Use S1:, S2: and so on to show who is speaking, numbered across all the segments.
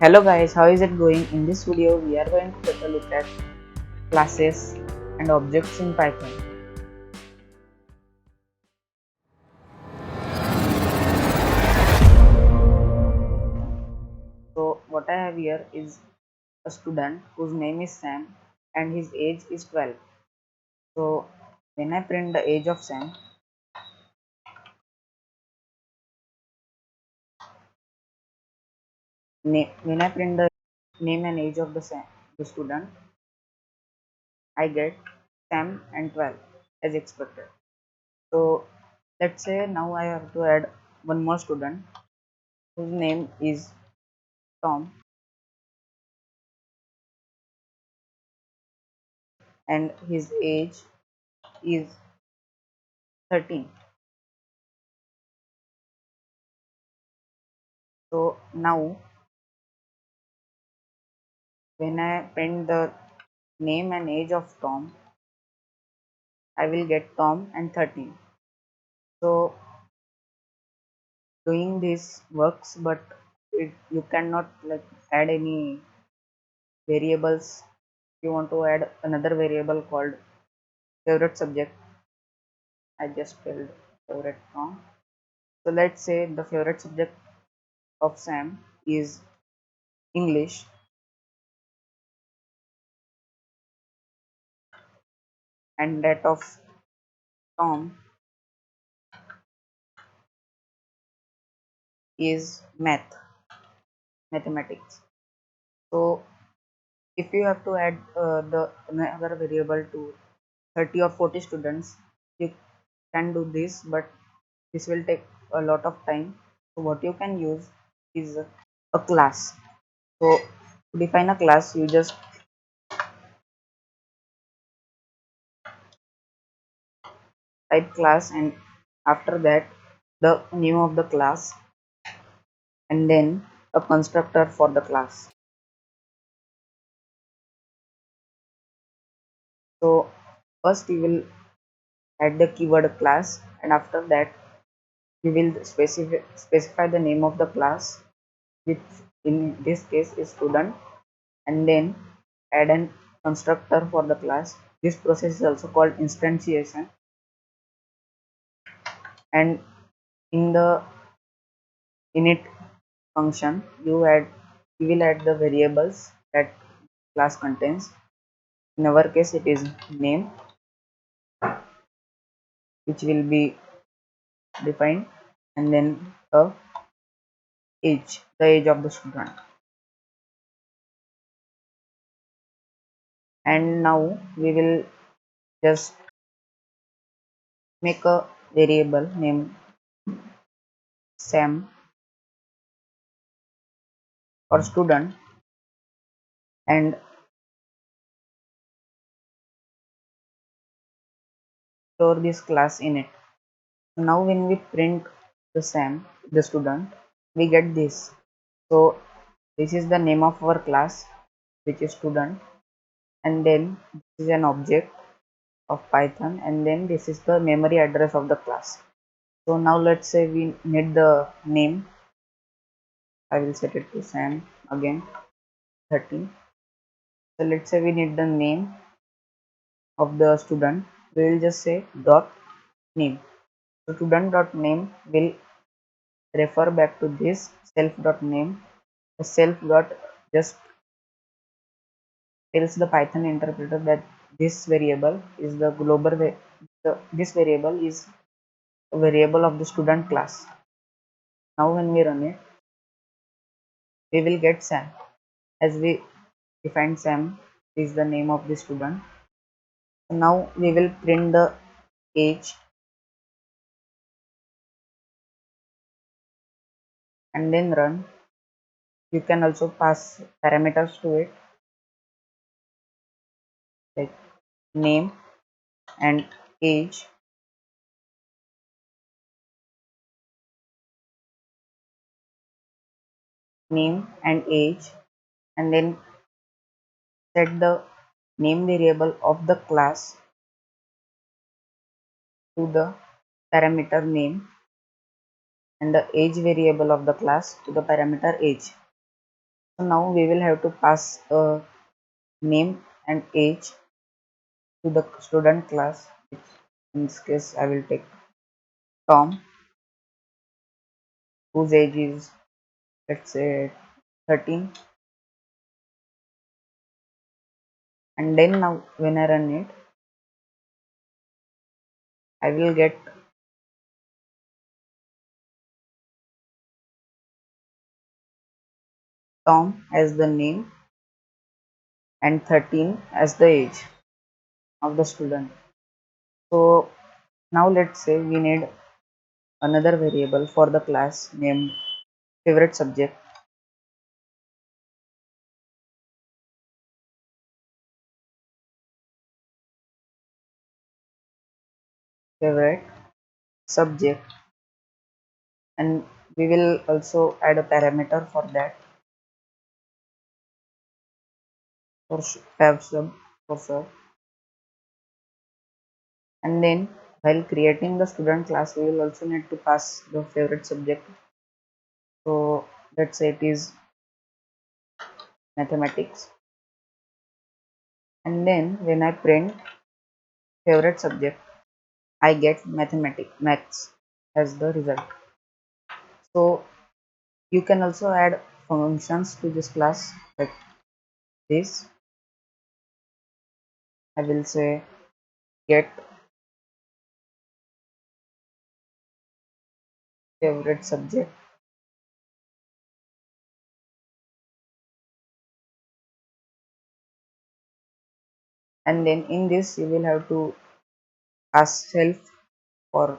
S1: Hello guys, how is it going? In this video, we are going to take a look at classes and objects in Python. So what I have here is a student whose name is Sam and his age is 12. So when I print the age of Sam, when I print the name and age of the student, I get Sam and 12 as expected. So let's say now I have to add one more student whose name is Tom and his age is 13. So now when I print the name and age of Tom, I will get Tom and 13. So doing this works, but you cannot like add any variables. You want to add another variable called favorite subject. I just spelled favorite wrong. So let's say the favorite subject of Sam is English and that of Tom is mathematics. So if you have to add the another variable to 30 or 40 students, you can do this, but this will take a lot of time. So what you can use is a class. So to define a class, you just type class and after that the name of the class and then a constructor for the class. So first we will add the keyword class and after that we will specify the name of the class, which in this case is student, and then add an constructor for the class. This process is also called instantiation, and in the init function you will add the variables that class contains. In our case it is name, which will be defined, and then the age of the student. And now we will just make a variable named Sam for student and store this class in it. Now when we print the Sam, the student, we get this. So this is the name of our class, which is student, and then this is an object of Python, and then this is the memory address of the class. So now let's say we need the name. I will set it to Sam again 13. So let's say we need the name of the student. We will just say dot name. So student dot name will refer back to this self dot name. The self dot just tells the Python interpreter that this variable is the this variable is a variable of the student class. Now when we run it, we will get Sam. As we defined Sam is the name of the student. So now we will print the age and then run. You can also pass parameters to it like name and age, name and age, and then set the name variable of the class to the parameter name and the age variable of the class to the parameter age. So now we will have to pass a name and age to the student class, which in this case I will take Tom, whose age is, let's say, 13. And then now when I run it, I will get Tom as the name and 13 as the age of the student. So now let's say we need another variable for the class named favorite subject. Favorite subject, and we will also add a parameter for that for fav sub for sub. And then while creating the student class, we will also need to pass the favorite subject. So let's say it is mathematics, and then when I print favorite subject, I get maths as the result. So you can also add functions to this class like this. I will say get favorite subject, and then in this you will have to pass self for,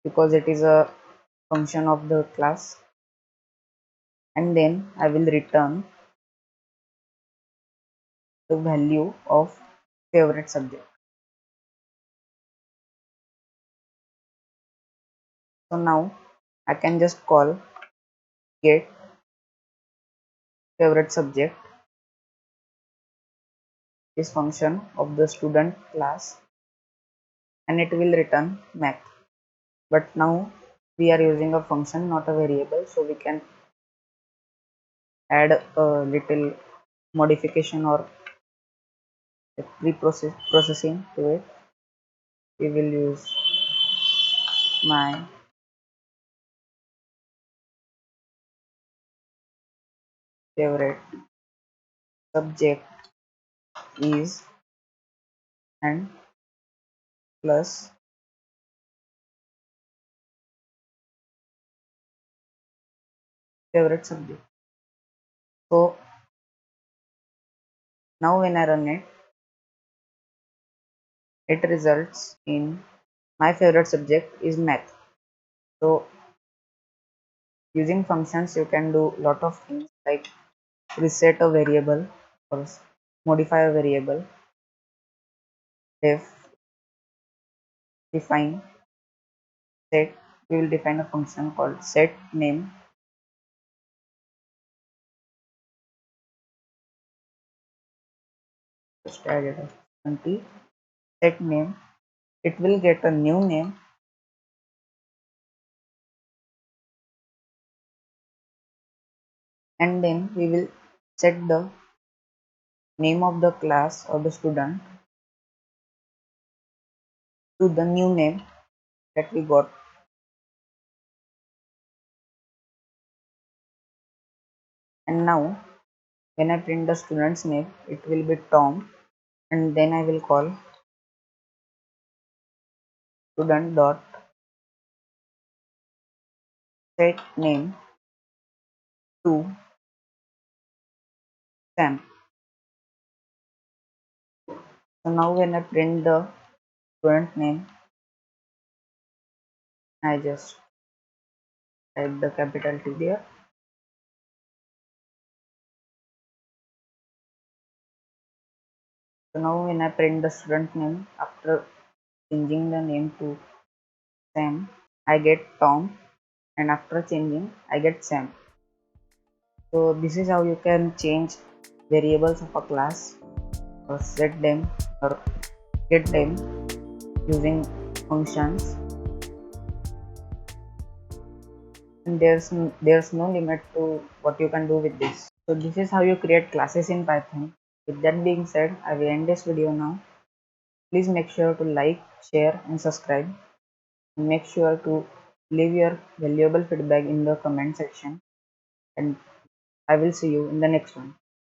S1: because it is a function of the class, and then I will return the value of favorite subject. So now I can just call get favorite subject, this function of the student class, and it will return math. But now we are using a function, not a variable, so we can add a little modification or a processing to it. We will use my favorite subject is and plus favorite subject. So now when I run it, it results in my favorite subject is math. So using functions you can do lot of things like reset a variable or modify a variable, define, set. We will define a function called set name, just add it as 20, set name. It will get a new name, and then we will set the name of the class or the student to the new name that we got. And now when I print the student's name, it will be Tom, and then I will call student dot set name to Sam. So now when I print the student name, I just type the capital T there. So now when I print the student name after changing the name to Sam, I get Tom, and after changing I get Sam. So this is how you can change variables of a class or set them or get them using functions. and there's no limit to what you can do with this. So this is how you create classes in Python. With that being said, I will end this video now. Please make sure to like, share and subscribe, and make sure to leave your valuable feedback in the comment section, and I will see you in the next one.